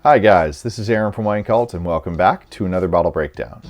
Hi guys, this is Aaron from WINECULT and welcome back to another bottle breakdown.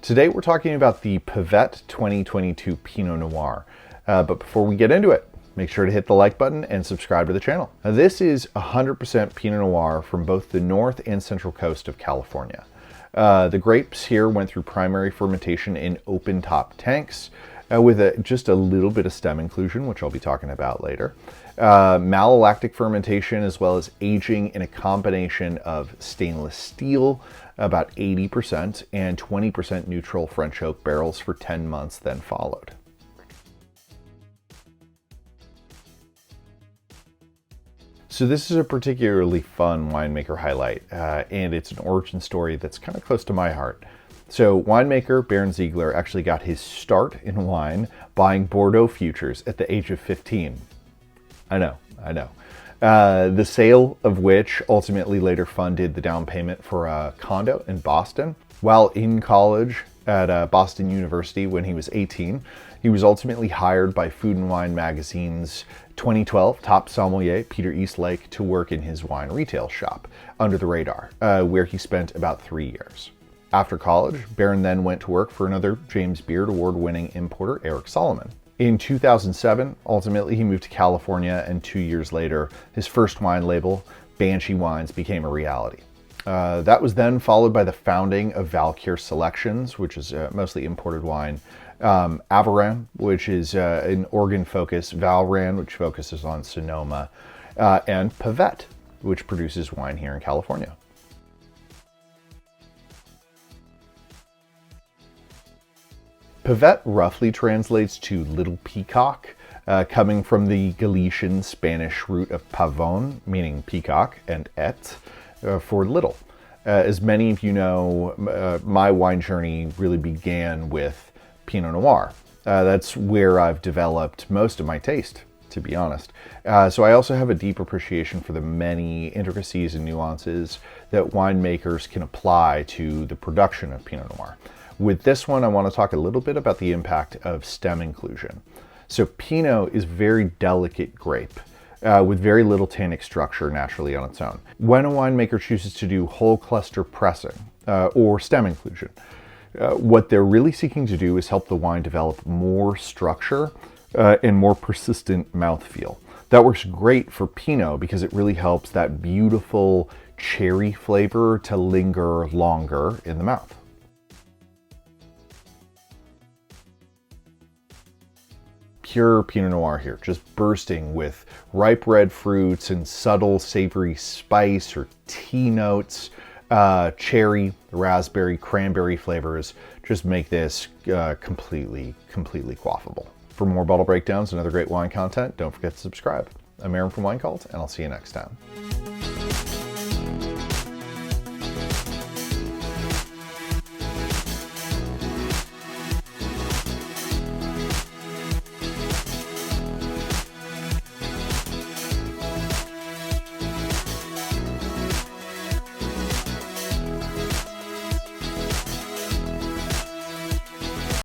Today we're talking about the Pavette 2022 Pinot Noir. But before we get into it, make sure to hit the like button and subscribe to the channel. Now, this is 100% Pinot Noir from both the north and central coast of California. The grapes here went through primary fermentation in open top tanks with just a little bit of stem inclusion, which I'll be talking about later. Malolactic fermentation, as well as aging in a combination of stainless steel, about 80%, and 20% neutral French oak barrels for 10 months then followed. So this is a particularly fun winemaker highlight, and it's an origin story that's kind of close to my heart. So winemaker Baron Ziegler actually got his start in wine buying Bordeaux futures at the age of 15. I know. The sale of which ultimately later funded the down payment for a condo in Boston. While in college at Boston University when he was 18, he was ultimately hired by Food and Wine magazine's 2012 top sommelier Peter Eastlake to work in his wine retail shop, Under the Radar, where he spent about 3 years. After college, Baron then went to work for another James Beard Award-winning importer, Eric Solomon. In 2007, ultimately he moved to California, and 2 years later, his first wine label, Banshee Wines, became a reality. That was then followed by the founding of Valkyr Selections, which is mostly imported wine, Avaran, which is an Oregon focus, Valran, which focuses on Sonoma, and Pavette, which produces wine here in California. Pavette roughly translates to little peacock, coming from the Galician Spanish root of pavon, meaning peacock, and et, for little. As many of you know, my wine journey really began with Pinot Noir. That's where I've developed most of my taste, to be honest. So I also have a deep appreciation for the many intricacies and nuances that winemakers can apply to the production of Pinot Noir. With this one, I want to talk a little bit about the impact of stem inclusion. So Pinot is a very delicate grape with very little tannic structure naturally on its own. When a winemaker chooses to do whole cluster pressing or stem inclusion, what they're really seeking to do is help the wine develop more structure and more persistent mouthfeel. That works great for Pinot because it really helps that beautiful cherry flavor to linger longer in the mouth. Pure Pinot Noir here, just bursting with ripe red fruits and subtle savory spice or tea notes. Cherry, raspberry, cranberry flavors just make this completely quaffable. For more bottle breakdowns and other great wine content, don't forget to subscribe. I'm Aaron from WINECULT, and I'll see you next time.